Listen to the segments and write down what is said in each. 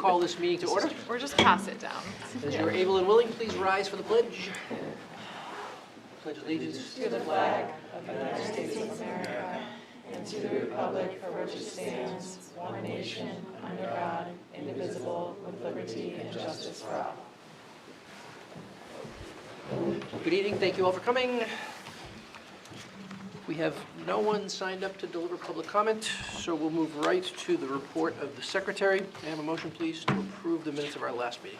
call this meeting to order. Or just pass it down. As you are able and willing, please rise for the pledge. Pledge allegiance To the flag of the United States of America and to the republic for which it stands, one nation, under God, indivisible, with liberty and justice for all. Good evening, thank you all for coming. We have no one signed up to deliver public comment, so we'll move right to the report of the secretary. May I have a motion, please, to approve the minutes of our last meeting?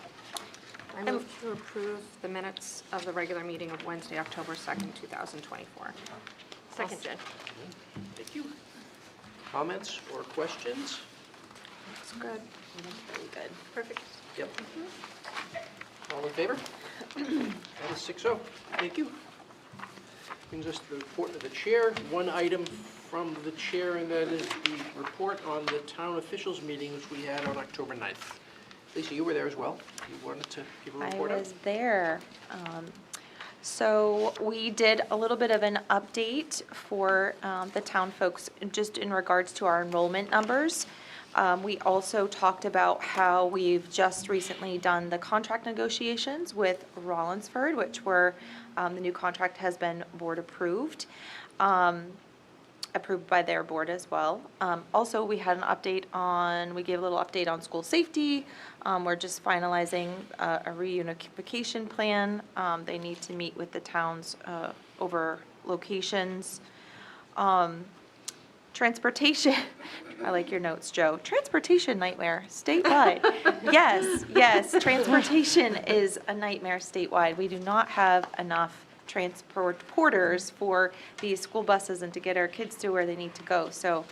I move to approve the minutes of the regular meeting of Wednesday, October 2nd, 2024. Second, Jen. Thank you. Comments or questions? Looks good. Very good. Perfect. Yep. All in favor? That is 6-0. Thank you. Brings us to the report of the chair. One item from the chair, and that is the report on the town officials meeting, which we had on October 9th. Lisa, you were there as well. You wanted to give a report I out? was there. So we did a little bit of an update for the town folks just in regards to our enrollment numbers. We also talked about how we've just recently done the contract negotiations with Rollinsford, which were, the new contract has been board approved. Approved by their board as well. Also, we had an update on, we gave a little update on school safety. We're just finalizing a reunification plan. They need to meet with the towns over locations. Transportation, I like your notes, Joe. Transportation nightmare statewide. Yes, transportation is a nightmare statewide. We do not have enough transporters for these school buses and to get our kids to where they need to go. So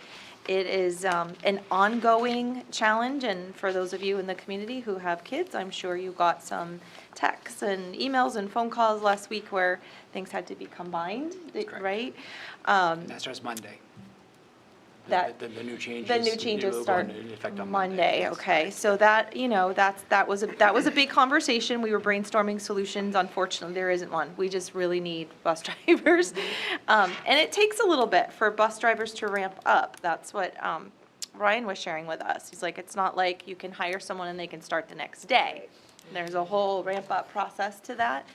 it is an ongoing challenge, and for those of you in the community who have kids, I'm sure you got some texts and emails and phone calls last week where things had to be combined, right? That starts Monday. That- The new changes. The new changes will go start into effect on Monday, Yes. okay. So that, that was a big conversation. We were brainstorming solutions. Unfortunately, there isn't one. We just really need bus drivers. And it takes a little bit for bus drivers to ramp up. That's what Ryan was sharing with us. He's like, it's not like you can hire someone and they can start the next day. There's a whole ramp up process to that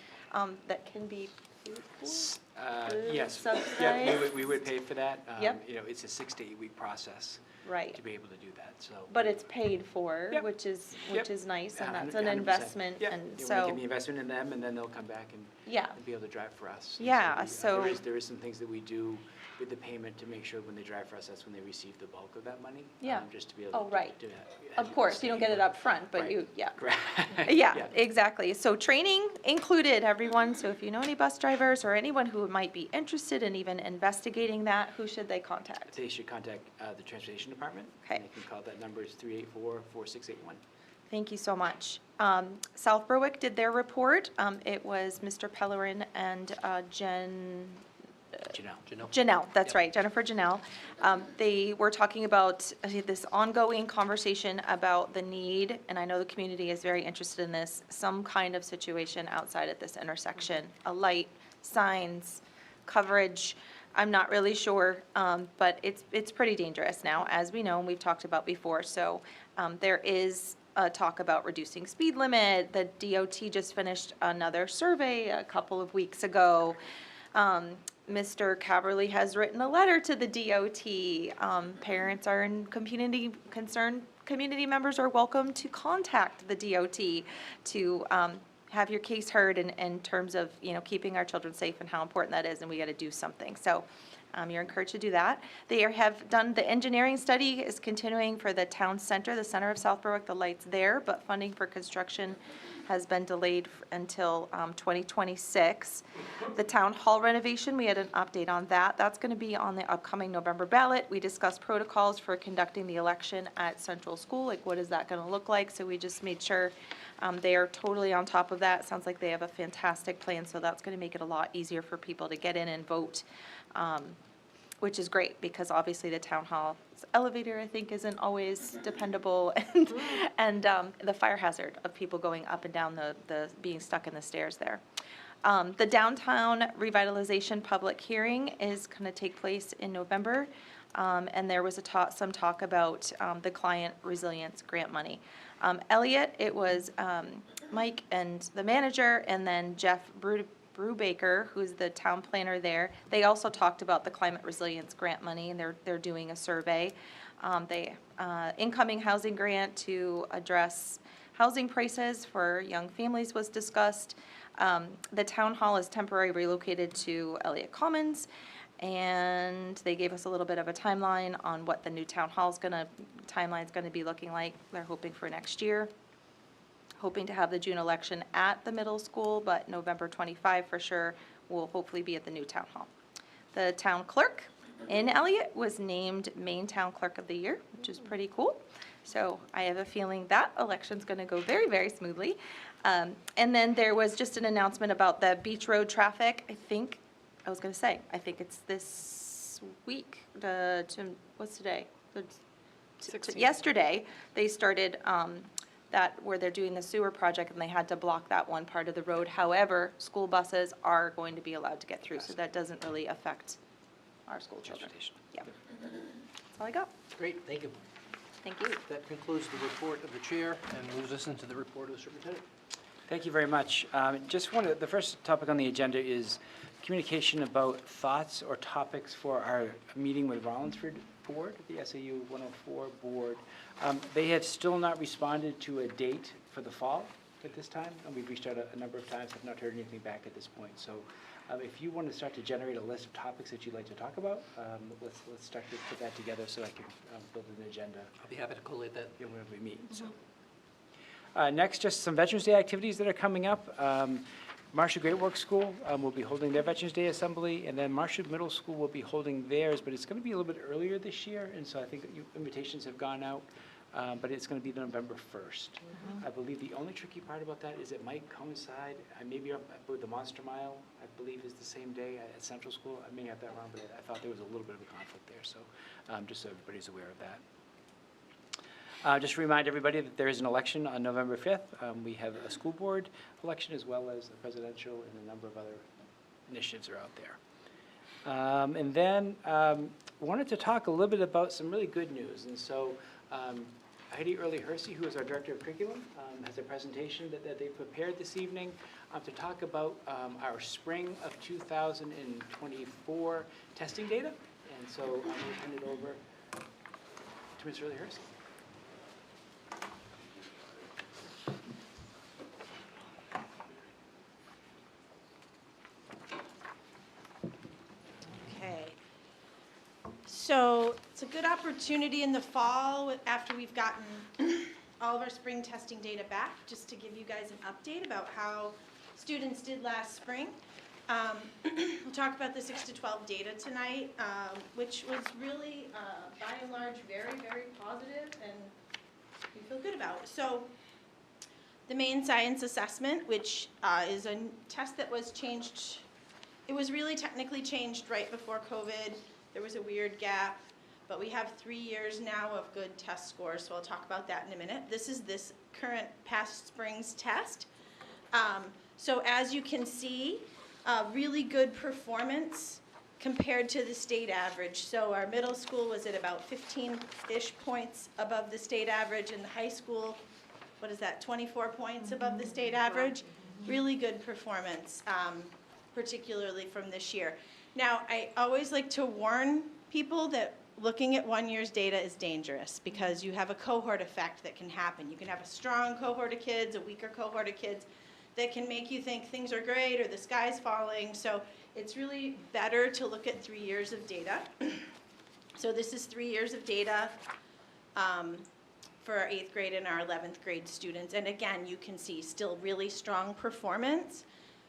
that can be paid for. Yes, Subsidized? yeah, we would pay for that. Yep. It's a 6 to 8 week process Right. to be able to do that, so. But it's paid for, Yep. which is nice, and that's 100%. an investment, Yep. and We're so, making the investment in them, and then they'll come back and yeah, be able to drive for us. And Yeah, we- so- There is some things that we do with the payment to make sure when they drive for us, that's when they receive the bulk of that money. Yeah. Just to be able Oh, to. right. to have of course, you don't get it up front, but Right. you, yeah. Correct. Yeah, exactly. So training included, everyone. So if you know any bus drivers or anyone who might be interested in even investigating that, who should they contact? They should contact the Transportation Department. Okay. And they can call, that number is 384-4681. Thank you so much. South Berwick did their report. It was Mr. Pellerin and Janelle, that's Yep. right, Jennifer Janelle. They were talking about this ongoing conversation about the need, and I know the community is very interested in this, some kind of situation outside at this intersection, a light, signs, coverage. I'm not really sure, but it's pretty dangerous now, as we know, and we've talked about before. So there is talk about reducing speed limit. The DOT just finished another survey a couple of weeks ago. Mr. Caverly has written a letter to the DOT. Parents are in concerned community members are welcome to contact the DOT to have your case heard in terms of, keeping our children safe and how important that is, and we got to do something. So you're encouraged to do that. They have done, the engineering study is continuing for the town center, the center of South Berwick, the lights there, but funding for construction has been delayed until 2026. The town hall renovation, we had an update on that. That's going to be on the upcoming November ballot. We discussed protocols for conducting the election at Central School, like what is that going to look like? So we just made sure they are totally on top of that. Sounds like they have a fantastic plan, so that's going to make it a lot easier for people to get in and vote, which is great because obviously the town hall's elevator, I think, isn't always dependable, and the fire hazard of people going up and down the being stuck in the stairs there. The downtown revitalization public hearing is going to take place in November. And there was some talk about the client resilience grant money. Elliot, it was Mike and the manager, and then Jeff Brubaker, who's the town planner there. They also talked about the climate resilience grant money, and they're doing a survey. Incoming housing grant to address housing prices for young families was discussed. The town hall is temporarily relocated to Elliott Commons, and they gave us a little bit of a timeline on what the new town hall's timeline's gonna be looking like. They're hoping for next year. Hoping to have the June election at the middle school, but November 25 for sure will hopefully be at the new town hall. The town clerk in Elliott was named Maine Town Clerk of the Year, which is pretty cool. So I have a feeling that election's gonna go very, very smoothly. And then there was just an announcement about the Beach Road traffic. I think it's this week, what's today? 16th. Yesterday, they started where they're doing the sewer project, and they had to block that one part of the road. However, school buses are going to be allowed to get through, so that doesn't really affect our school children. Yeah. That's all I got. Great, thank you. Thank you. That concludes the report of the chair and moves us into the report of the superintendent. Thank you very much. The first topic on the agenda is communication about thoughts or topics for our meeting with Rollinsford Board, the SAU 104 Board. They have still not responded to a date for the fall at this time, and we've reached out a number of times, have not heard anything back at this point. So if you want to start to generate a list of topics that you'd like to talk about, let's start to put that together so I can build an agenda I'll be happy to collate that. whenever we meet. So. Next, just some Veterans Day activities that are coming up. Marshall Great Works School will be holding their Veterans Day Assembly, and then Marshall Middle School will be holding theirs, but it's going to be a little bit earlier this year, and so I think invitations have gone out, but it's going to be November 1st. I believe the only tricky part about that is it might coincide, I may be up with the Monster Mile, I believe is the same day at Central School. I may have that wrong, but I thought there was a little bit of a conflict there, so just so everybody's aware of that. Just to remind everybody that there is an election on November 5th. We have a school board election as well as a presidential, and a number of other initiatives are out there. And then wanted to talk a little bit about some really good news. And so Heidi Early-Hersey, who is our Director of Curriculum, has a presentation that they prepared this evening to talk about our spring of 2024 testing data. And so I'm going to turn it over to Ms. Early-Hersey. Okay. So it's a good opportunity in the fall, after we've gotten all of our spring testing data back, just to give you guys an update about how students did last spring. We'll talk about the 6 to 12 data tonight, which was really, by and large, very, very positive, and we feel good about. So the main science assessment, which is a test that was changed, it was really technically changed right before COVID. There was a weird gap, but we have 3 years now of good test scores, so I'll talk about that in a minute. This is this current past spring's test. So as you can see, really good performance compared to the state average. So our middle school was at about 15-ish points above the state average, and the high school, 24 points above the state average. Really good performance, particularly from this year. Now, I always like to warn people that looking at 1 year's data is dangerous, because you have a cohort effect that can happen. You can have a strong cohort of kids, a weaker cohort of kids, that can make you think things are great or the sky's falling. So it's really better to look at 3 years of data. So this is 3 years of data for our 8th grade and our 11th grade students. And again, you can see still really strong performance.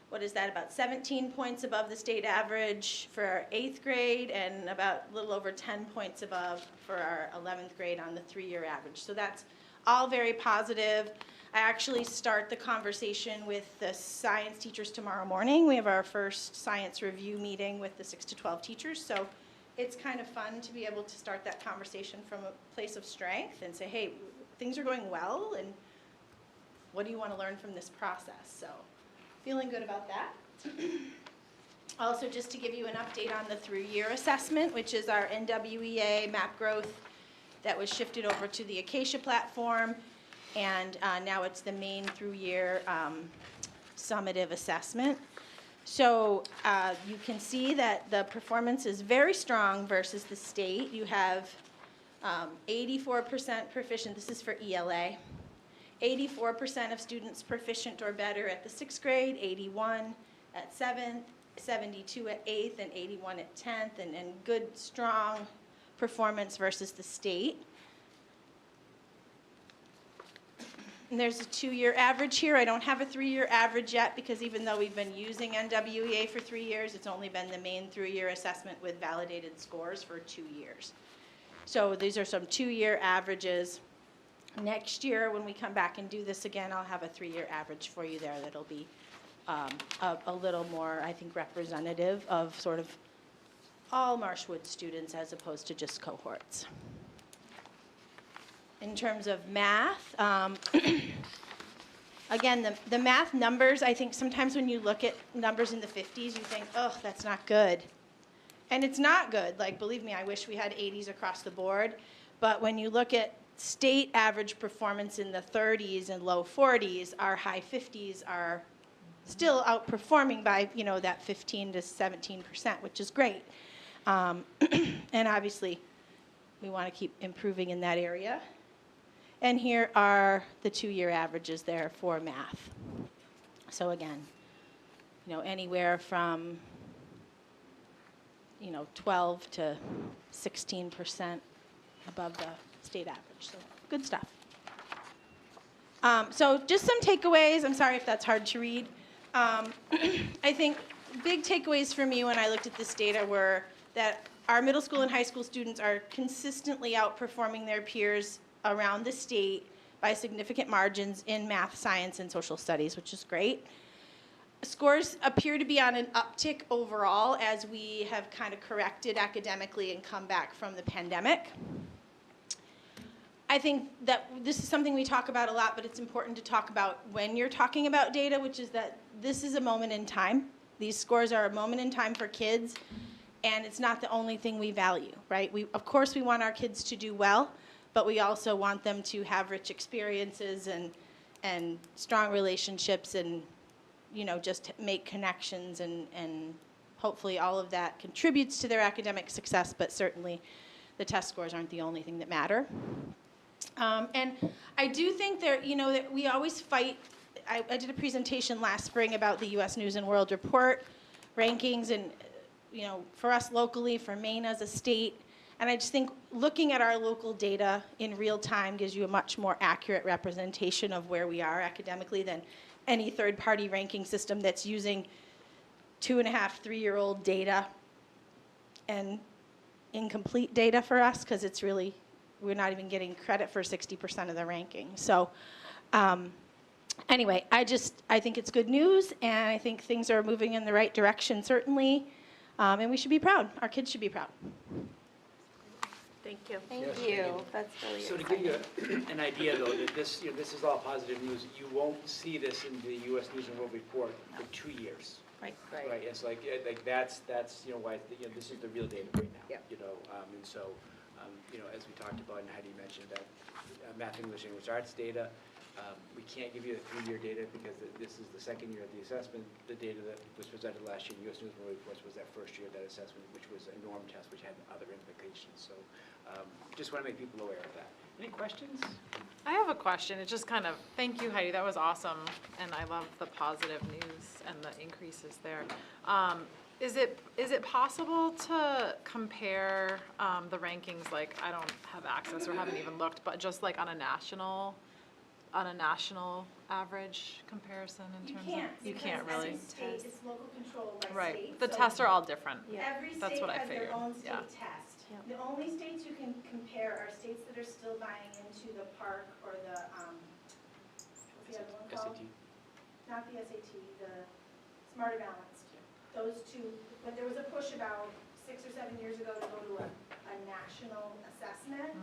What is that, about 17 points above the state average for our 8th grade, and about a little over 10 points above for our 11th grade on the 3-year average. So that's all very positive. I actually start the conversation with the science teachers tomorrow morning. We have our first science review meeting with the 6 to 12 teachers. So it's kind of fun to be able to start that conversation from a place of strength and say, hey, things are going well, and what do you want to learn from this process? So feeling good about that. Also, just to give you an update on the through-year assessment, which is our NWEA map growth that was shifted over to the Acacia platform, and now it's the main through-year summative assessment. So you can see that the performance is very strong versus the state. You have 84% proficient, this is for ELA, 84% of students proficient or better at the 6th grade, 81 at 7th, 72 at 8th, and 81 at 10th, and good, strong performance versus the state. And there's a 2-year average here. I don't have a 3-year average yet because even though we've been using NWEA for 3 years, it's only been the main through-year assessment with validated scores for 2 years. So these are some 2-year averages. Next year, when we come back and do this again, I'll have a 3-year average for you there that'll be a little more, I think, representative of sort of all Marshwood students as opposed to just cohorts. In terms of math, again, the math numbers, I think sometimes when you look at numbers in the 50s, you think, oh, that's not good. And it's not good. Like, believe me, I wish we had 80s across the board. But when you look at state average performance in the 30s and low 40s, our high 50s are still outperforming by, you know, that 15 to 17%, which is great. And obviously, we want to keep improving in that area. And here are the 2-year averages there for math. So again, you know, anywhere from, you know, 12 to 16% above the state average. So good stuff. So just some takeaways. I'm sorry if that's hard to read. I think big takeaways for me when I looked at this data were that our middle school and high school students are consistently outperforming their peers around the state by significant margins in math, science, and social studies, which is great. Scores appear to be on an uptick overall as we have kind of corrected academically and come back from the pandemic. I think that this is something we talk about a lot, but it's important to talk about when you're talking about data, which is that this is a moment in time. These scores are a moment in time for kids, and it's not the only thing we value, right? Of course, we want our kids to do well, but we also want them to have rich experiences and strong relationships and, you know, just make connections, and hopefully all of that contributes to their academic success, but certainly the test scores aren't the only thing that matter. And I do think that we always fight. I did a presentation last spring about the U.S. News and World Report rankings, and, you know, for us locally, for Maine as a state, and I just think looking at our local data in real time gives you a much more accurate representation of where we are academically than any third-party ranking system that's using 2.5, 3-year-old data and incomplete data for us, because it's really, we're not even getting credit for 60% of the ranking. So anyway, I think it's good news, and I think things are moving in the right direction, certainly, and we should be proud. Our kids should be proud. Thank you. Thank Yes. you. That's really So to exciting. give you an idea, though, that this is all positive news, you won't see this in the U.S. News and World Report for 2 years. Right. Right, it's like that's, why, this is the real data right now. Yep. And so, as we talked about, and Heidi mentioned that math, English, English arts data, we can't give you the 3-year data because this is the second year of the assessment. The data that was presented last year in U.S. News and World Reports was that first year of that assessment, which was a norm test, which had other implications. So just want to make people aware of that. Any questions? I have a question. It's just kind of, thank you, Heidi, that was awesome, and I love the positive news and the increases there. Is it possible to compare the rankings, like, I don't have access or haven't even looked, but just like on a national average comparison in terms of? You can't really. Every state is local control by Right, state. the so tests are all different. Every That's state what I has their figured, own state yeah. test. Yeah. The only states you can compare are states that are still buying into the PARCC or the, what's the other one called? SAT? Not the SAT, the Smarter Balanced. Those two, when there was a push about 6 or 7 years ago to go to a national assessment,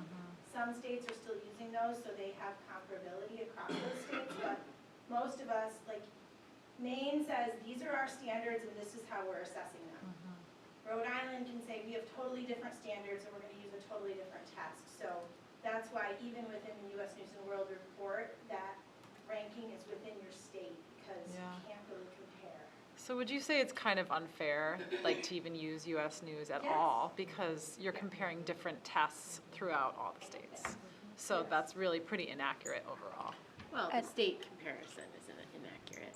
some states are still using those, so they have comparability across those states, but most of us, like, Maine says, these are our standards and this is how we're assessing them. Rhode Island can say, we have totally different standards and we're gonna use a totally different test. So that's why even within the US News and World Report, that ranking is within your state because you Yeah. can't really compare. So would you say it's kind of unfair, like, to even use US News at Yes. all? Because you're comparing different tests throughout all the states. So that's really pretty inaccurate overall. Well, the state comparison isn't inaccurate.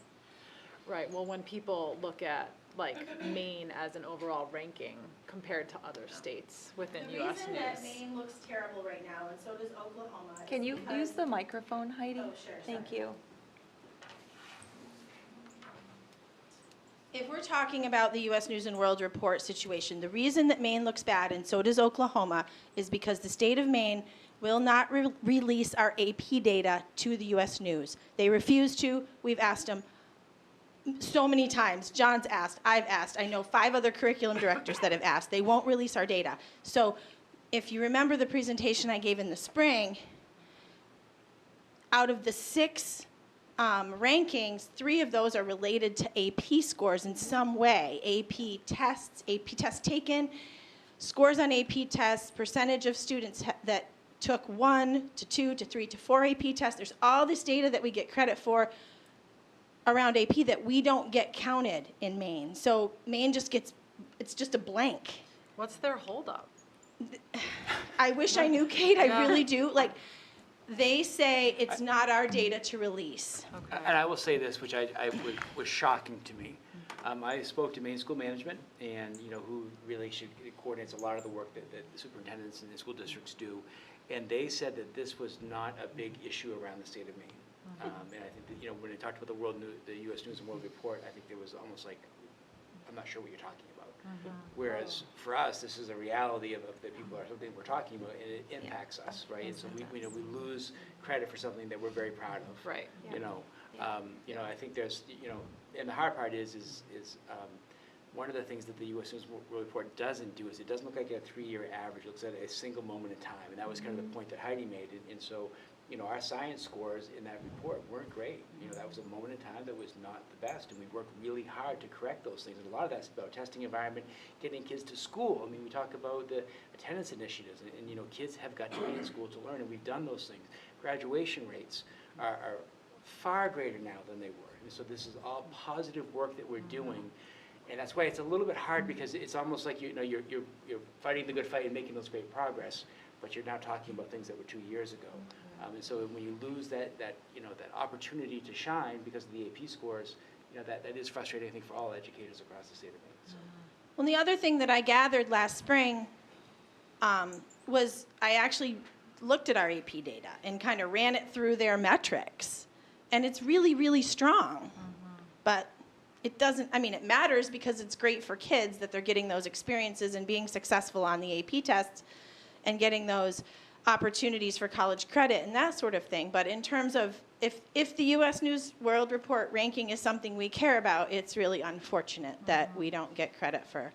Right, well, when people look at, like, Maine as an overall ranking compared to other states within The US reason that News. Maine looks terrible right now, and so does Oklahoma. is Can you because- use the microphone, Heidi? Oh, sure, Thank sorry. you. If we're talking about the US News and World Report situation, the reason that Maine looks bad, and so does Oklahoma, is because the state of Maine will not release our AP data to the US News. They refuse to. We've asked them so many times. John's asked, I've asked. I know 5 other curriculum directors that have asked. They won't release our data. So if you remember the presentation I gave in the spring, out of the 6 rankings, 3 of those are related to AP scores in some way. AP tests, AP tests taken, scores on AP tests, percentage of students that took 1 to 2 to 3 to 4 AP tests. There's all this data that we get credit for around AP that we don't get counted in Maine. So Maine just gets, it's just a blank. What's their holdup? I wish I knew, Kate, I Yeah. really do. Like, they say it's not our data to release. Okay. And I will say this, which was shocking to me. I spoke to Maine School Management, and, you know, who really coordinates a lot of the work that the superintendents and the school districts do, and they said that this was not a big issue around the state of Maine. And I think that, you know, when they talked about the US News and World Report, I think there was almost like, I'm not sure what you're talking about. Whereas for us, this is a reality of that people are something we're talking about, and it impacts us, right? And so we lose credit for something that we're very proud of. Right. You know, I think there's, you know, and the hard part is one of the things that the US News and World Report doesn't do is it doesn't look like a 3-year average. It looks at a single moment in time, and that was kind of the point that Heidi made. And so, you know, our science scores in that report weren't great. You know, that was a moment in time that was not the best, and we worked really hard to correct those things. And a lot of that's about testing environment, getting kids to school. I mean, we talk about the attendance initiatives, and you know, kids have got to be in school to learn, and we've done those things. Graduation rates are far greater now than they were. And so this is all positive work that we're doing. And that's why it's a little bit hard, because it's almost like, you know, you're fighting the good fight and making those great progress, but you're now talking about things that were 2 years ago. And so when you lose that you know, that opportunity to shine because of the AP scores, you know, that is frustrating, I think, for all educators across the state of Maine. So. Well, the other thing that I gathered last spring was I actually looked at our AP data and kind of ran it through their metrics. And it's really, really strong. But it doesn't, I mean, it matters because it's great for kids that they're getting those experiences and being successful on the AP tests and getting those opportunities for college credit and that sort of thing. But in terms of if the US News World Report ranking is something we care about, it's really unfortunate that we don't get credit for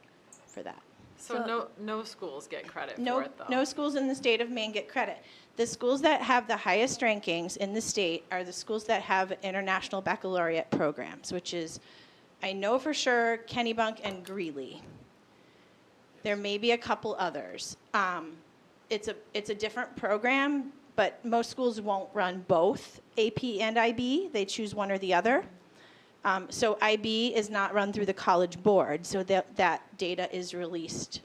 that. So no schools get credit No, for it, though? no schools in the state of Maine get credit. The schools that have the highest rankings in the state are the schools that have international baccalaureate programs, which is, I know for sure, Kennebunk and Greeley. There may be a couple others. It's a different program, but most schools won't run both AP and IB. They choose one or the other. So IB is not run through the College Board, so that data is released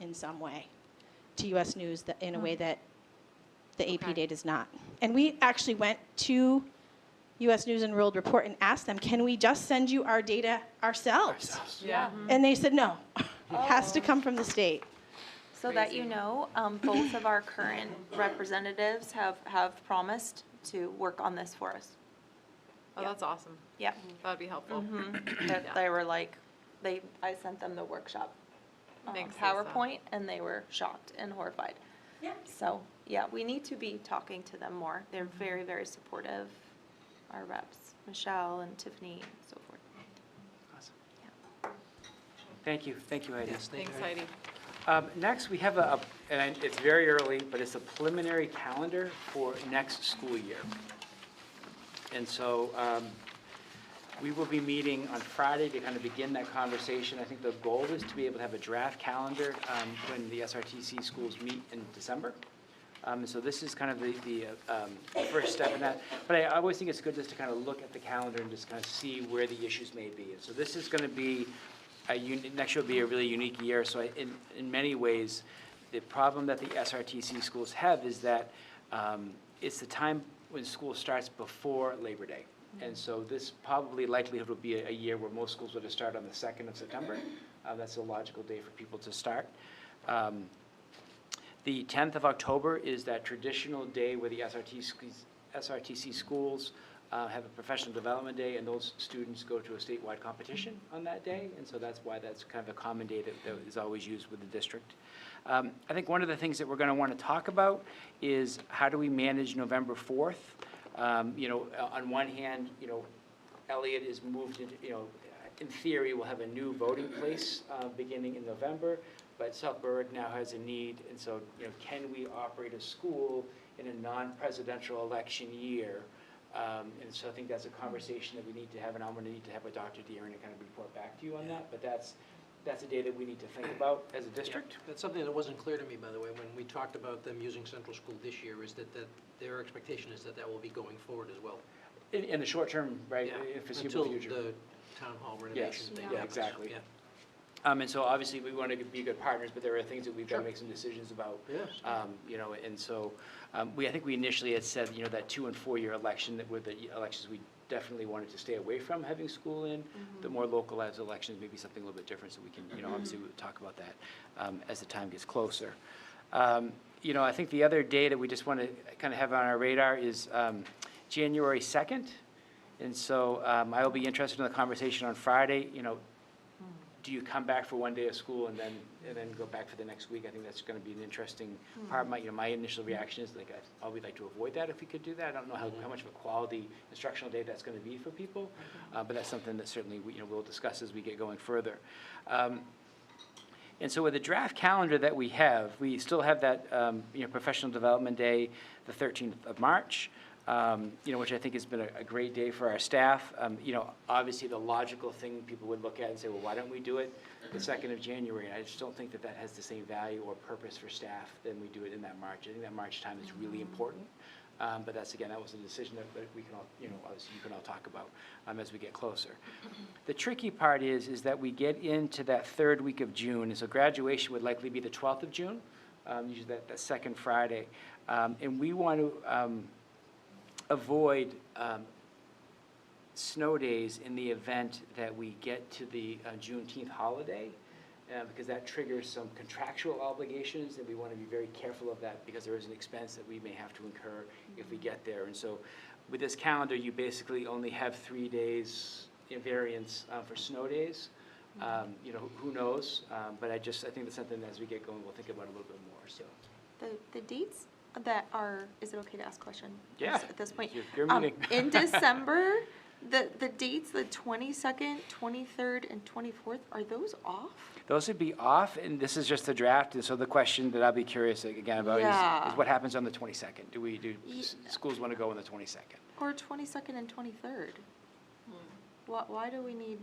in some way to US News in a way that the AP Okay. data is not. And we actually went to US News and World Report and asked them, can we just send you our data ourselves? Yeah. And they said, no, it has to come from the state. So that you know, both of our current representatives have promised to work on this for us. Oh, that's awesome. Yeah. That'd be helpful. That they were like, I sent them the workshop Thanks, Lisa. PowerPoint, and they were shocked and horrified. Yeah. So, yeah, we need to be talking to them more. They're very, very supportive, our reps, Michelle and Tiffany and so forth. Awesome. Thank you, Heidi. Yes, thank you. Thanks, Heidi. Next, we have and it's very early, but it's a preliminary calendar for next school year. And so We will be meeting on Friday to kind of begin that conversation. I think the goal is to be able to have a draft calendar when the SRTC schools meet in December. And so this is kind of the first step in that. But I always think it's good just to kind of look at the calendar and just kind of see where the issues may be. And so this is going to be, next year will be a really unique year. So in many ways, the problem that the SRTC schools have is that it's the time when school starts before Labor Day. And so this probably likelihood will be a year where most schools would start on the 2nd of September. That's a logical day for people to start. The 10th of October is that traditional day where the SRTC schools have a professional development day, and those students go to a statewide competition on that day. And so that's why that's kind of a common day that is always used with the district. I think one of the things that we're going to want to talk about is how do we manage November 4th? On one hand, Elliott is moved into, in theory, we'll have a new voting place beginning in November, but South Berwick now has a need, and so, can we operate a school in a non-presidential election year? And so I think that's a conversation that we need to have, and I'm going to need to have with Dr. Deering to kind of report back to you on that, but that's a day that we need to think about as a district. Yeah, that's something that wasn't clear to me, by the way, when we talked about them using Central School this year, is that their expectation is that will be going forward as well. In the short term, right, Yeah, in foreseeable future. Until the town hall renovation thing Yeah, happens. exactly. Yeah. And so obviously we want to be good partners, but there are things that we've got to make some decisions about. Yes. And so I think we initially had said, that 2- and 4-year election that were the elections we definitely wanted to stay away from having school in. The more localized elections may be something a little bit different, so we can, obviously we'll talk about that as the time gets closer. I think the other day that we just want to kind of have on our radar is January 2nd. And so I will be interested in the conversation on Friday. Do you come back for one day of school and then go back for the next week? I think that's going to be an interesting part. My initial reaction is like, I'd probably like to avoid that if we could do that. I don't know how much of a quality instructional day that's going to be for people, but that's something that certainly we'll discuss as we get going further. And so with the draft calendar that we have, we still have that professional development day, the 13th of March. Which I think has been a great day for our staff. Obviously the logical thing people would look at and say, well, why don't we do it the 2nd of January? And I just don't think that has the same value or purpose for staff than we do it in that March. I think that March time is really important. But that was a decision that we can all, obviously you can all talk about as we get closer. The tricky part is that we get into that 3rd week of June, and so graduation would likely be the 12th of June, usually that second Friday. And we want to avoid snow days in the event that we get to the Juneteenth holiday, because that triggers some contractual obligations, and we want to be very careful of that because there is an expense that we may have to incur if we get there. And so with this calendar, you basically only have 3 days in variance for snow days. Who knows? But I think that's something as we get going, we'll think about a little bit more. So The dates that are, is it okay to ask a question? Yeah. At this point? Your meeting. In December, the dates, the 22nd, 23rd, and 24th, are those off? Those would be off, and this is just the draft, and so the question that I'll be curious again about Yeah. is what happens on the 22nd? Do Ye- schools want to go on the 22nd? Or 22nd and 23rd? Why do we need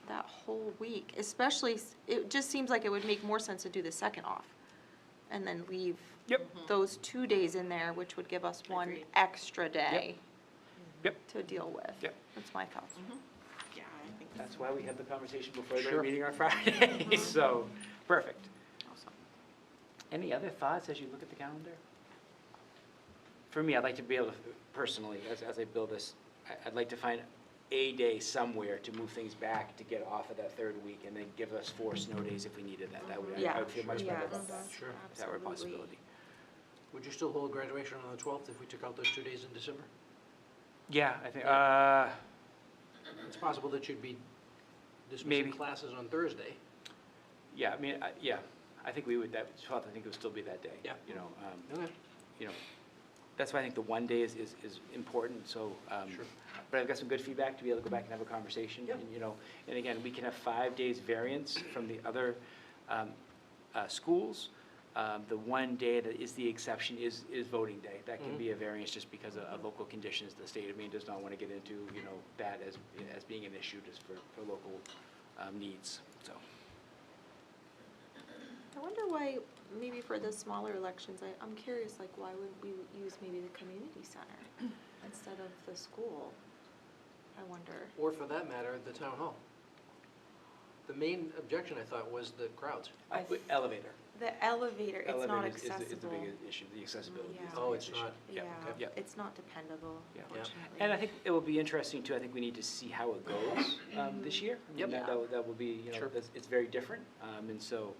that whole week? Especially, it just seems like it would make more sense to do the 2nd off and then leave Yep. those 2 days in there, which would give us one Agreed. extra day Yep. to deal with. Yep. That's my thoughts. Yeah, I think That's why we had the conversation before the Sure. meeting on Friday, so, perfect. Any other thoughts as you look at the calendar? For me, I'd like to be able to, personally, as I build this, I'd like to find a day somewhere to move things back to get off of that 3rd week and then give us 4 snow days if we needed that. I Yeah. would feel much better Yes. about that, Sure. if that were a possibility. Would you still hold graduation on the 12th if we took out those 2 days in December? Yeah, I think, It's possible that you'd be dismissing Maybe. classes on Thursday. yeah, I mean, I think we would, that 12th, I think it would still be that day. Yeah. Okay. That's why I think the 1 day is important, so, Sure. but I've got some good feedback to be able to go back and have a conversation. Yep. And, and again, we can have 5 days variance from the other schools, The one day that is the exception is voting day. That can be a variance just because of local conditions. The state of Maine does not want to get into, that as being an issue just for local needs, so. I wonder why, maybe for the smaller elections, I'm curious, like, why would we use maybe the community center instead of the school? I wonder. Or for that matter, the town hall. The main objection, I thought, was the crowds. Elevator. The elevator, it's not Elevator is the accessible. big issue, the accessibility is the Oh, biggest it's issue. not. Yeah, Yep, yep. it's not dependable, Yeah. unfortunately. And I think it will be interesting too, I think we need to see how it goes this year. I mean, Yep. That will be, Sure. it's very different. And so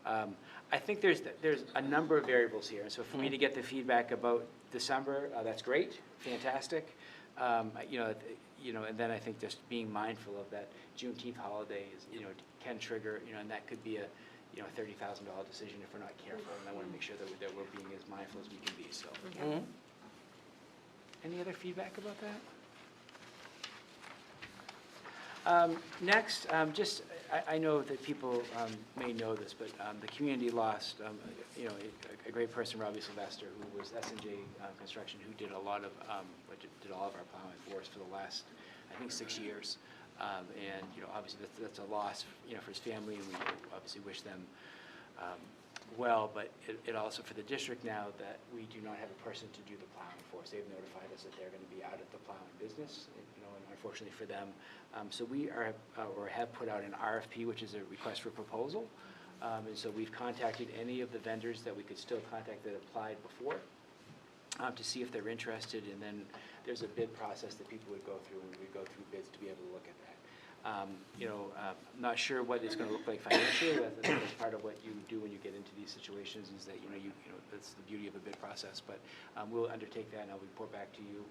I think there's a number of variables here. And so for me to get the feedback about December, that's great, fantastic. And then I think just being mindful of that Juneteenth holiday is, can trigger, and that could be a $30,000 decision if we're not careful. And I want to make sure that we're being as mindful as we can be, so. Any other feedback about that? Next, I know that people may know this, but the community lost, a great person, Robbie Sylvester, who was S&J Construction, who did all of our plowing for us for the last, I think, 6 years. And, obviously that's a loss, for his family, and we obviously wish them well, but it also for the district now that we do not have a person to do the plowing for us. They've notified us that they're going to be out of the plowing business, and unfortunately for them. So we have put out an RFP, which is a request for proposal. And so we've contacted any of the vendors that we could still contact that applied before to see if they're interested, and then there's a bid process that people would go through, and we'd go through bids to be able to look at that. I'm not sure what it's going to look like financially. That's part of what you do when you get into these situations, is that that's the beauty of a bid process. But we'll undertake that, and I'll report back to you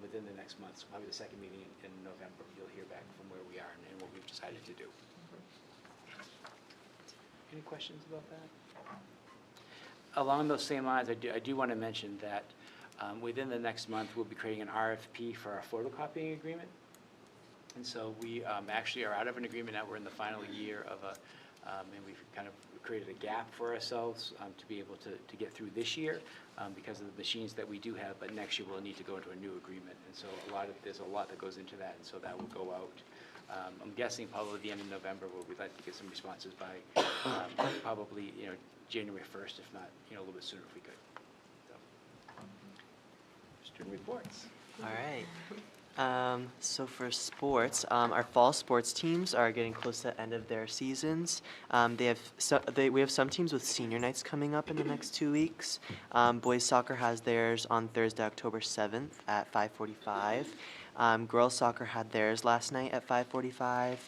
within the next month. So probably the second meeting in November, you'll hear back from where we are and what we've decided to do. Any questions about that? Along those same lines, I do want to mention that within the next month, we'll be creating an RFP for our photocopying agreement. And so we actually are out of an agreement now. We're in the final year of and we've kind of created a gap for ourselves to be able to get through this year because of the machines that we do have, but next year we'll need to go into a new agreement. And so there's a lot that goes into that, and so that will go out. I'm guessing probably the end of November, where we'd like to get some responses by probably January 1st, if not a little bit sooner if we could. So, student reports. All right. So for sports, our fall sports teams are getting close to the end of their seasons. We have some teams with senior nights coming up in the next 2 weeks. Boys soccer has theirs on Thursday, October 7th at 5:45. Girls soccer had theirs last night at 5:45.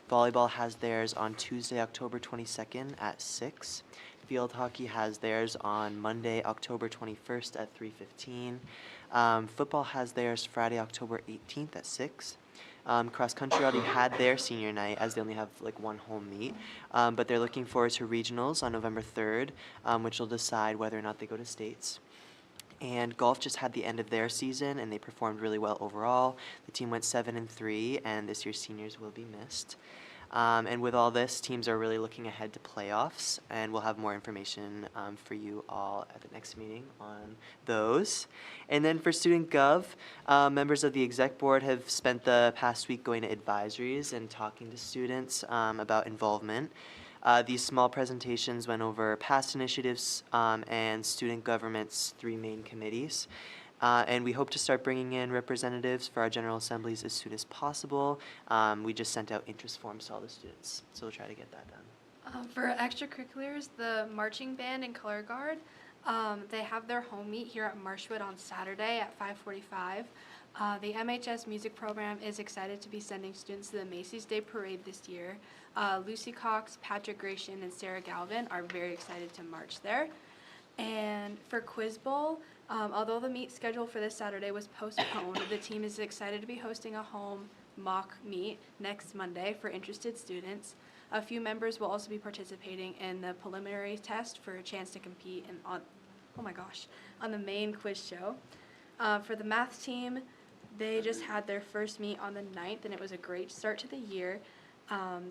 Volleyball has theirs on Tuesday, October 22nd at 6. Field hockey has theirs on Monday, October 21st at 3:15. Football has theirs Friday, October 18th at 6. Cross country already had their senior night, as they only have one home meet, but they're looking forward to regionals on November 3rd, which will decide whether or not they go to states. And golf just had the end of their season, and they performed really well overall. The team went 7-3, and this year's seniors will be missed. And with all this, teams are really looking ahead to playoffs, and we'll have more information for you all at the next meeting on those. And then for Student Gov, members of the exec board have spent the past week going to advisories and talking to students about involvement. These small presentations went over past initiatives and student government's 3 main committees. And we hope to start bringing in representatives for our General Assemblies as soon as possible. We just sent out interest forms to all the students, so we'll try to get that done. For extracurriculars, the marching band and color guard, they have their home meet here at Marshwood on Saturday at 5:45. The MHS music program is excited to be sending students to the Macy's Day Parade this year. Lucy Cox, Patrick Gratian, and Sarah Galvin are very excited to march there. And for Quiz Bowl, although the meet schedule for this Saturday was postponed, the team is excited to be hosting a home mock meet next Monday for interested students. A few members will also be participating in the preliminary test for a chance to compete on the main quiz show. For the math team, they just had their first meet on the 9th, and it was a great start to the year.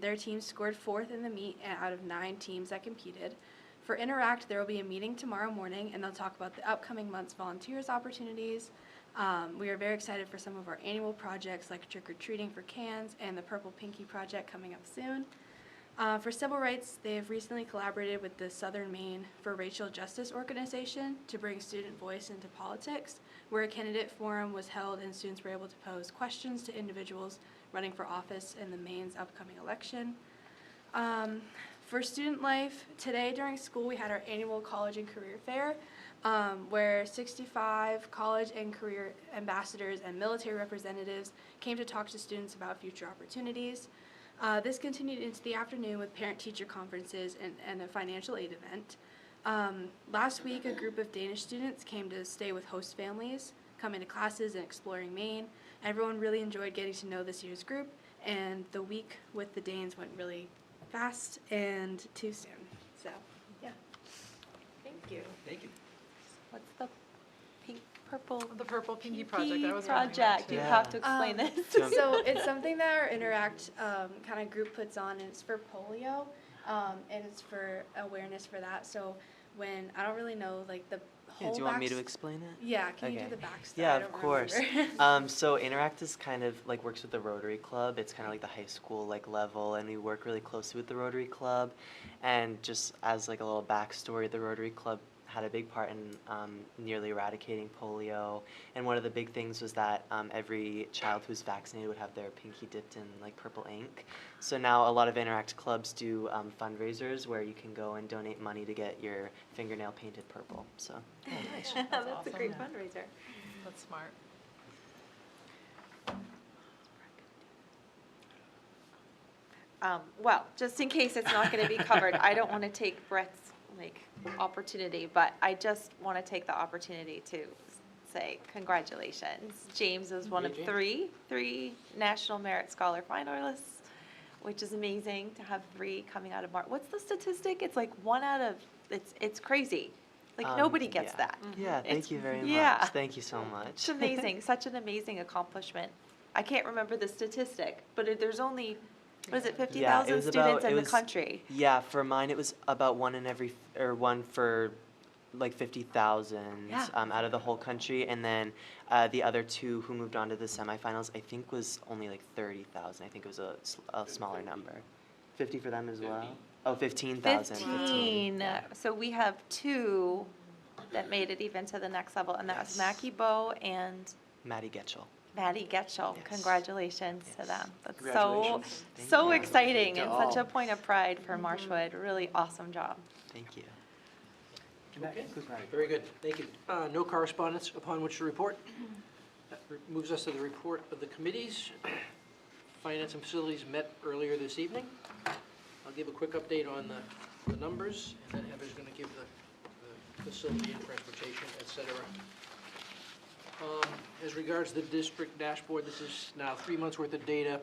Their team scored 4th in the meet out of 9 teams that competed. For Interact, there will be a meeting tomorrow morning, and they'll talk about the upcoming month's volunteers opportunities. We are very excited for some of our annual projects like Trick or Treating for Cans and the Purple Pinky Project coming up soon. For civil rights, they have recently collaborated with the Southern Maine for Racial Justice Organization to bring student voice into politics, where a candidate forum was held and students were able to pose questions to individuals running for office in the Maine's upcoming election. For student life, today during school we had our annual college and career fair, where 65 college and career ambassadors and military representatives came to talk to students about future opportunities. This continued into the afternoon with parent-teacher conferences and a financial aid event. Last week, a group of Danish students came to stay with host families, coming to classes and exploring Maine. Everyone really enjoyed getting to know this year's group, and the week with the Danes went really fast and too soon. So, yeah. Thank you. Thank you. What's the pink, purple? The Purple Pinky Project, I was wondering that Project, too. you have to explain this. So it's something that our Interact kind of group puts on, and it's for polio, and it's for awareness for that. So when, I don't really know, like, the whole Yeah, do you want me to backst- explain it? Yeah, can you do Okay. the backstory? Yeah, I of don't course. remember. So Interact is kind of like works with the Rotary Club. It's kind of like the high school like level, and we work really closely with the Rotary Club. And just as like a little backstory, the Rotary Club had a big part in nearly eradicating polio. And one of the big things was that every child who's vaccinated would have their pinky dipped in like purple ink. So now a lot of Interact clubs do fundraisers where you can go and donate money to get your fingernail painted purple. So. That's awesome. a great fundraiser. That's smart. Well, just in case it's not going to be covered, I don't want to take Brett's opportunity, but I just want to take the opportunity to say congratulations. James is one of James. three National Merit Scholar finalists, which is amazing to have 3 coming out of What's the statistic? It's like 1 out of, it's crazy. Like nobody gets Yeah. that. Yeah, It's- thank you very yeah. much. Thank you so much. It's amazing, such an amazing accomplishment. I can't remember the statistic, but there's only, what is it, 50,000 was students about- in it the was- country? Yeah, for mine it was about one for like 50,000 Yeah. out of the whole country, and then the other 2 who moved on to the semifinals I think was only like 30,000. I think it was a smaller number. 50 for them as well. Oh, 15,000. 15. So we have 2 that made it even to the next level, and that was Yes. Mackie Bow and Maddie Getchell. Maddie Getchell. Yes. Congratulations to Yes. them. That's so, Congratulations. Thank so you. exciting To and all. such a point of pride for Marshwood. Really awesome job. Thank you. And that Okay. concludes my report. Very good, thank you. No correspondence upon which to report. That moves us to the report of the committees. Finance and Facilities met earlier this evening. I'll give a quick update on the numbers, and then Heather's going to give the facility and transportation, et cetera. As regards the district dashboard, this is now 3 months' worth of data.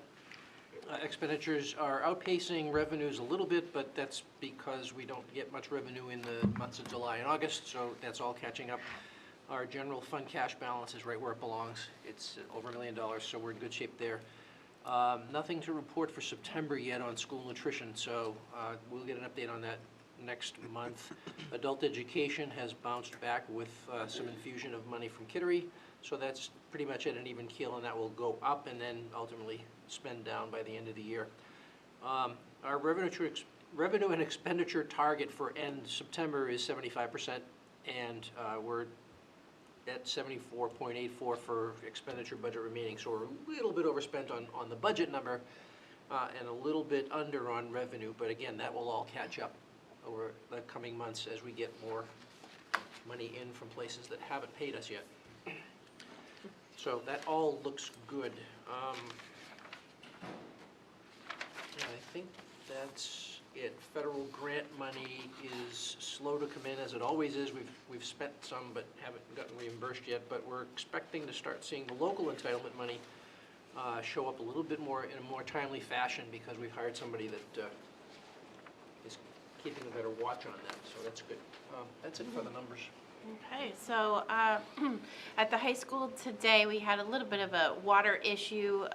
Expenditures are outpacing revenues a little bit, but that's because we don't get much revenue in the months of July and August, so that's all catching up. Our general fund cash balance is right where it belongs. It's over $1 million, so we're in good shape there. Nothing to report for September yet on school nutrition, so we'll get an update on that next month. Adult education has bounced back with some infusion of money from Kittery, so that's pretty much at an even keel, and that will go up and then ultimately spend down by the end of the year. Our revenue and expenditure target for end September is 75%, and we're at 74.84 for expenditure budget remaining, so we're a little bit overspent on the budget number and a little bit under on revenue, but again, that will all catch up over the coming months as we get more money in from places that haven't paid us yet. So that all looks good. And I think that's it. Federal grant money is slow to come in, as it always is. We've spent some, but haven't gotten reimbursed yet. But we're expecting to start seeing the local entitlement money show up a little bit more in a more timely fashion, because we've hired somebody that is keeping a better watch on that. So that's good. That's it for the numbers. Okay, so at the high school today, we had a little bit of a water issue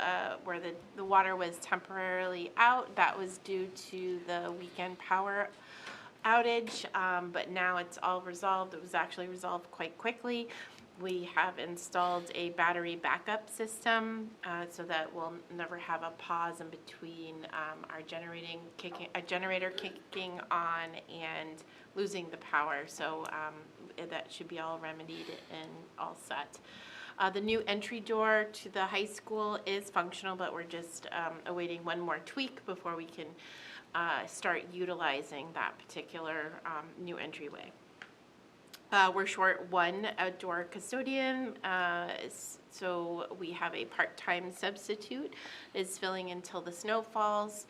where the water was temporarily out. That was due to the weekend power outage, but now it's all resolved. It was actually resolved quite quickly. We have installed a battery backup system so that we'll never have a pause in between our generator kicking on and losing the power. So that should be all remedied and all set. The new entry door to the high school is functional, but we're just awaiting one more tweak before we can start utilizing that particular new entryway. We're short one outdoor custodian, so we have a part-time substitute is filling until the snow falls.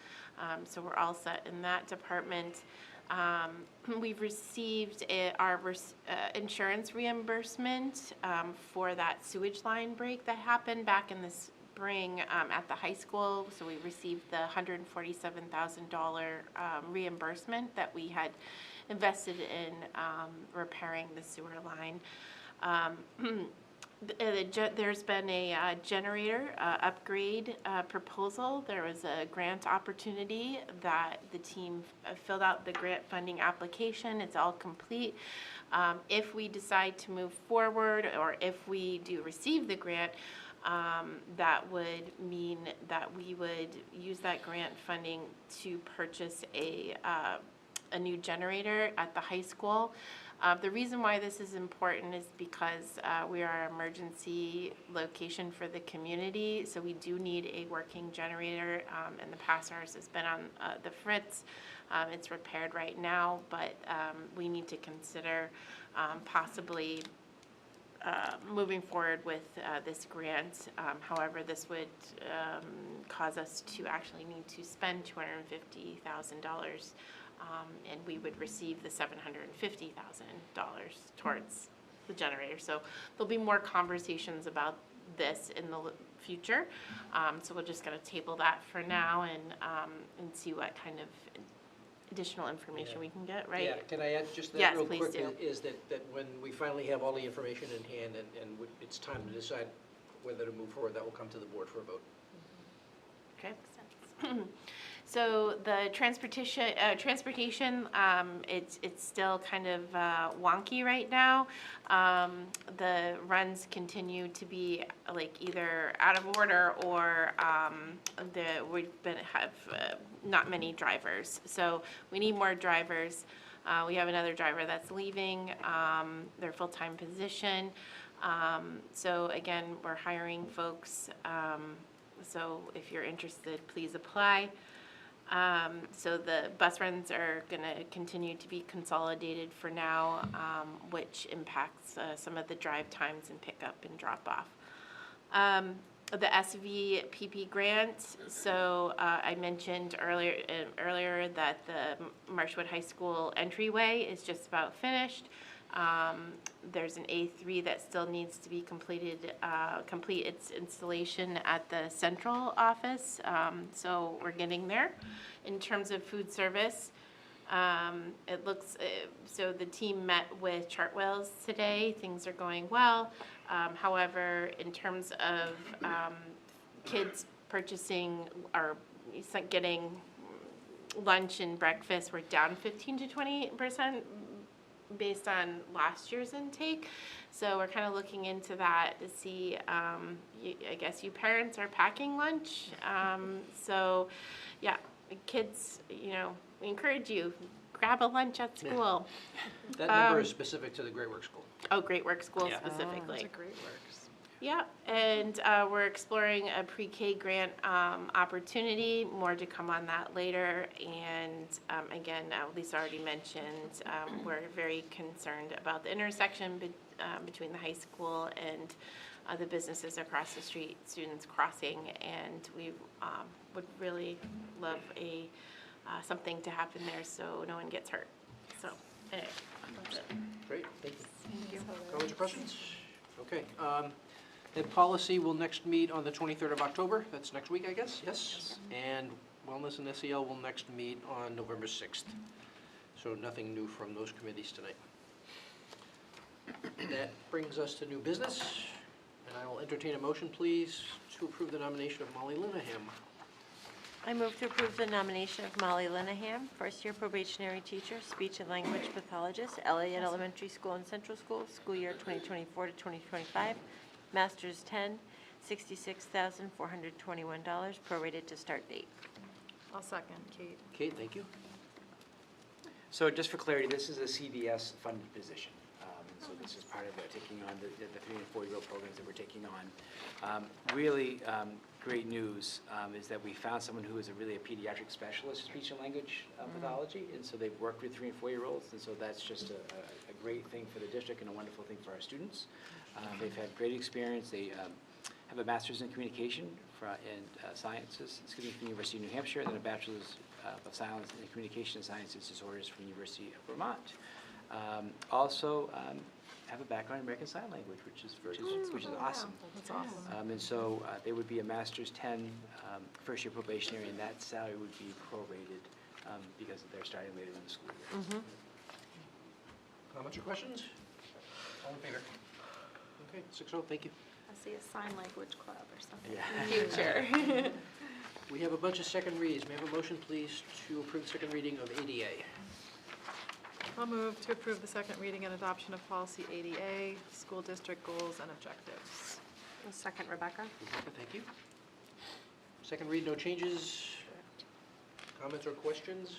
So we're all set in that department. We've received our insurance reimbursement for that sewage line break that happened back in the spring at the high school. So we received the $147,000 reimbursement that we had invested in repairing the sewer line. There's been a generator upgrade proposal. There was a grant opportunity that the team filled out the grant funding application. It's all complete. If we decide to move forward, or if we do receive the grant, that would mean that we would use that grant funding to purchase a new generator at the high school. The reason why this is important is because we are an emergency location for the community, so we do need a working generator. In the past, ours has been on the fritz. It's repaired right now, but we need to consider possibly moving forward with this grant. However, this would cause us to actually need to spend $250,000. And we would receive the $750,000 towards the generator. So there'll be more conversations about this in the future. So we're just going to table that for now and see what kind of additional information we can get, right? Yeah, can I add just that Yes, real please quick? do. Is that when we finally have all the information in hand and it's time to decide whether to move forward, that will come to the board for a vote. Okay. So the transportation, it's still kind of wonky right now. The runs continue to be like either out of order or have not many drivers. So we need more drivers. We have another driver that's leaving their full-time position. So again, we're hiring folks. So if you're interested, please apply. So the bus runs are going to continue to be consolidated for now, which impacts some of the drive times and pickup and drop off. The SVPP grant, so I mentioned earlier that the Marshwood High School entryway is just about finished. There's an A3 that still needs to be completed, complete its installation at the central office. So we're getting there. In terms of food service, it looks, so the team met with Chartwells today. Things are going well. However, in terms of kids purchasing or getting lunch and breakfast, we're down 15 to 20% based on last year's intake. So we're kind of looking into that to see, I guess you parents are packing lunch. So yeah, kids, you know, we encourage you, grab a lunch at school. That number is specific to the Great Works School. Oh, Great Works School Yeah. specifically. That's a great works. Yeah, and we're exploring a pre-K grant opportunity, more to come on that later. And again, Lisa already mentioned, we're very concerned about the intersection between the high school and the businesses across the street, students crossing, and we would really love something to happen there so no one gets hurt. So, anyway, that's it. Great, thank you. Comments or questions? Okay. Ed Policy will next meet on the 23rd of October. That's next week, I guess? Yes. And Wellness and SEL will next meet on November 6th. So nothing new from those committees tonight. That brings us to new business. And I will entertain a motion, please, to approve the nomination of Molly Linehan. I move to approve the nomination of Molly Linehan, first-year probationary teacher, speech and language pathologist, Elliott Elementary School and Central School, school year 2024 to 2025, master's 10, $66,421, prorated to start date. I'll second, Kate. Kate, thank you. So just for clarity, this is a CVS-funded position. So this is part of taking on the 3 and 4-year-old programs that we're taking on. Really great news is that we found someone who is really a pediatric specialist in speech and language pathology, and so they've worked with 3 and 4-year-olds, and so that's just a great thing for the district and a wonderful thing for our students. They've had great experience. They have a master's in communication in sciences, from the University of New Hampshire, and then a bachelor's of science in communication and sciences disorders from the University of Vermont. Also have a background in American Sign Language, which is awesome. That's awesome. And so they would be a master's 10 first-year probationary, and that salary would be prorated because they're starting later in the school year. Comments or questions? All in favor? Okay, 6-0, thank you. I see a sign language club or something Yeah. in the future. We have a bunch of second reads. May I have a motion, please, to approve the second reading of ADA? I'll move to approve the second reading and adoption of policy ADA, school district goals and objectives. A second, Rebecca. Rebecca, thank you. Second read, no changes. Comments or questions?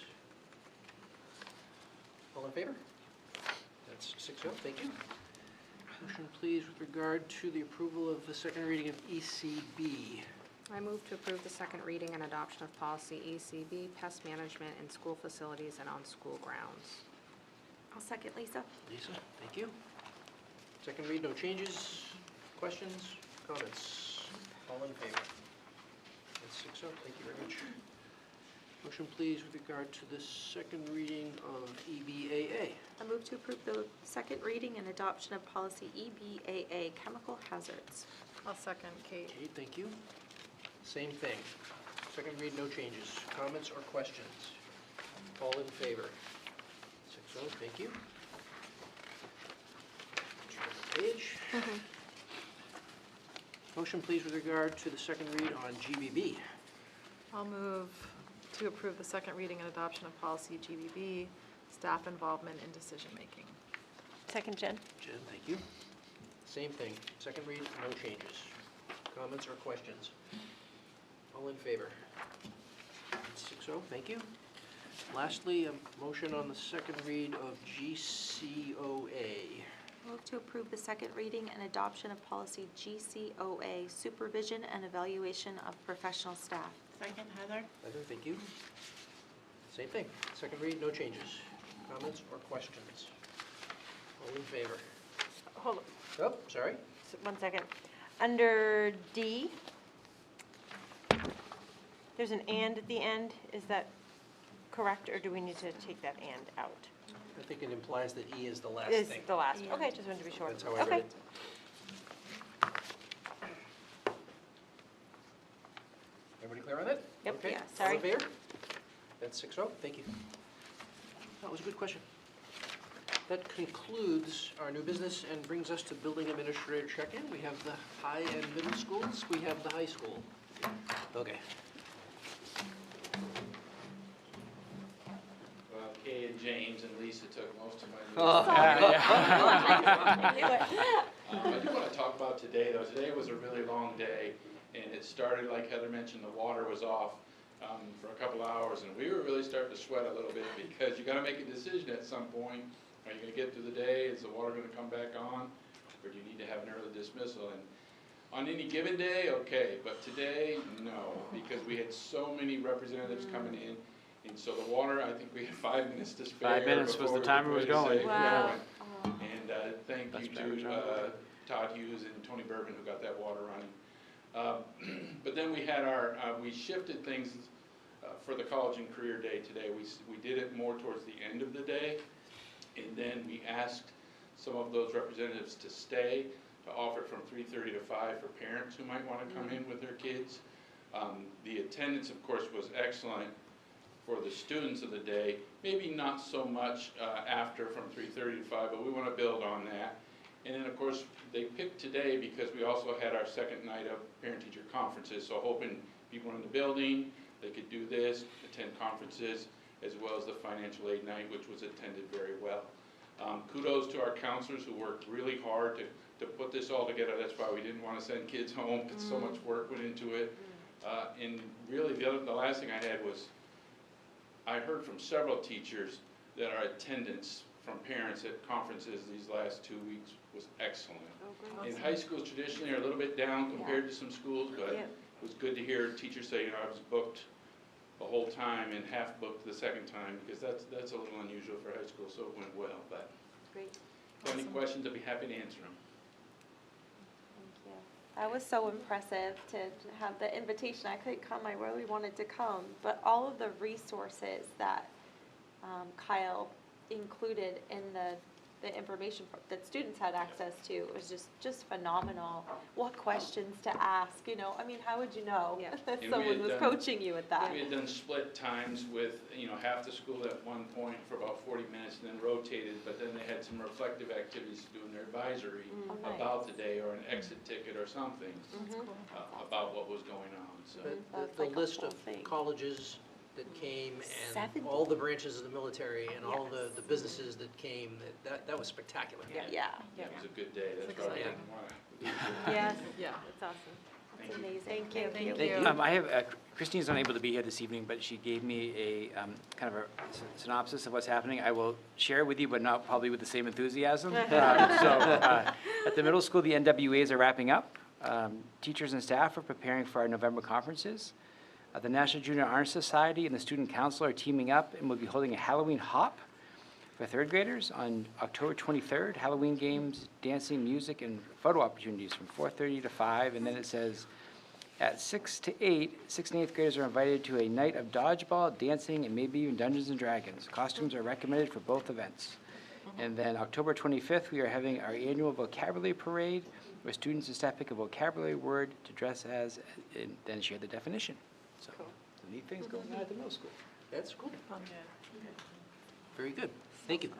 All in favor? That's 6-0, thank you. Motion, please, with regard to the approval of the second reading of ECB. I move to approve the second reading and adoption of policy ECB, pest management in school facilities and on school grounds. I'll second, Lisa. Lisa, thank you. Second read, no changes. Questions, comments? All in favor? That's 6-0, thank you very much. Motion, please, with regard to the second reading of EBAA. I move to approve the second reading and adoption of policy EBAA, chemical hazards. I'll second, Kate. Kate, thank you. Same thing. Second read, no changes. Comments or questions? All in favor? 6-0, thank you. Turn the page. Motion, please, with regard to the second read on GBB. I'll move to approve the second reading and adoption of policy GBB, staff involvement in decision-making. Second, Jen. Jen, thank you. Same thing. Second read, no changes. Comments or questions? All in favor? 6-0, thank you. Lastly, a motion on the second read of GCOA. Move to approve the second reading and adoption of policy GCOA, supervision and evaluation of professional staff. Second, Heather. Heather, thank you. Same thing. Second read, no changes. Comments or questions? All in favor? Hold on. Oh, sorry. 1 second. Under D, there's an and at the end. Is that correct, or do we need to take that and out? I think it implies that E is the last Is thing. the last. Yeah. Okay, just wanted to be sure. That's how I read Okay. it. Everybody clear on that? Yep. Okay. Yeah, All sorry. in favor? That's 6-0, thank you. That was a good question. That concludes our new business and brings us to building administrator check-in. We have the high and middle schools, we have the high school. Okay. Well, Kay and James and Lisa took most of my I do want to talk about today, though. Today was a really long day, and it started, like Heather mentioned, the water was off for a couple hours, and we were really starting to sweat a little bit because you got to make a decision at some point. Are you going to get through the day? Is the water going to come back on? Or do you need to have an early dismissal? And on any given day, okay, but today, no, because we had so many representatives coming in. And so the water, I think we had 5 minutes to spare. 5 minutes was before the timer we was could say going. we're Wow. going. And thank That's you better, to John. Todd Hughes and Tony Bourbon who got that water running. But then we had our, we shifted things for the college and career day today. We did it more towards the end of the day. And then we asked some of those representatives to stay, to offer it from 3:30 to 5 for parents who might want to come in with their kids. The attendance, of course, was excellent for the students of the day. Maybe not so much after from 3:30 to 5, but we want to build on that. And then, of course, they picked today because we also had our second night of parent-teacher conferences, so hoping people in the building, They could do this, attend conferences, as well as the financial aid night, which was attended very well. Kudos to our counselors who worked really hard to put this all together. That's why we didn't want to send kids home, because so much work went into it. And really, the last thing I had was, I heard from several teachers that our attendance from parents at conferences these last 2 weeks was excellent. In high schools traditionally are a little bit down compared to some schools, but it was good to hear teachers say, I was booked the whole time and half booked the second time, because that's a little unusual for high school, so it went well. But Great. if you have any questions, I'd be happy to answer them. Thank you. That was so impressive to have the invitation. I couldn't come, I really wanted to come, but all of the resources that Kyle included in the information that students had access to was just phenomenal. What questions to ask, I mean, how would you know that And we someone had was done- coaching you at that? We had done split times with, half the school at one point for about 40 minutes and then rotated, but then they had some reflective activities doing their advisory Oh, nice. about the day or an exit ticket or something about what was going on, so. That's The like a list full of thing. colleges that came and 70. all the branches of the military and all the businesses that came, that was spectacular. Yeah, It was a good day, that's why I exciting. didn't want to. Yes, Yeah. that's awesome. it's amazing. Thank you. Thank Thank you. you. I have, Christine's unable to be here this evening, but she gave me a kind of a synopsis of what's happening. I will share it with you, but not probably with the same enthusiasm. At the middle school, the NWAs are wrapping up. Teachers and staff are preparing for our November conferences. The National Junior Honor Society and the Student Council are teaming up and will be holding a Halloween hop for third graders on October 23rd. Halloween games, dancing, music, and photo opportunities from 4:30 to 5. And then it says, at 6 to 8, 6th and 8th graders are invited to a night of dodgeball, dancing, and maybe even Dungeons and Dragons. Costumes are recommended for both events. And then October 25th, we are having our annual vocabulary parade, where students and staff pick a vocabulary word to dress as, and then share the definition. So, some neat things going on at the middle school. That's cool. Very good. Thank you.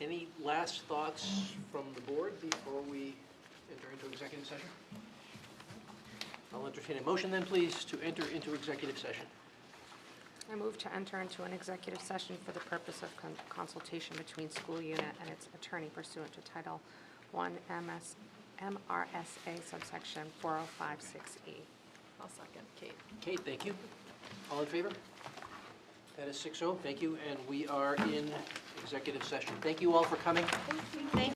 Any last thoughts from the board before we enter into executive session? I'll entertain a motion then, please, to enter into executive session. I move to enter into an executive session for the purpose of consultation between school unit and its attorney pursuant to Title I MRSA subsection 4056E. I'll second, Kate. Kate, thank you. All in favor? That is 6-0. Thank you, and we are in executive session. Thank you all for coming. Thank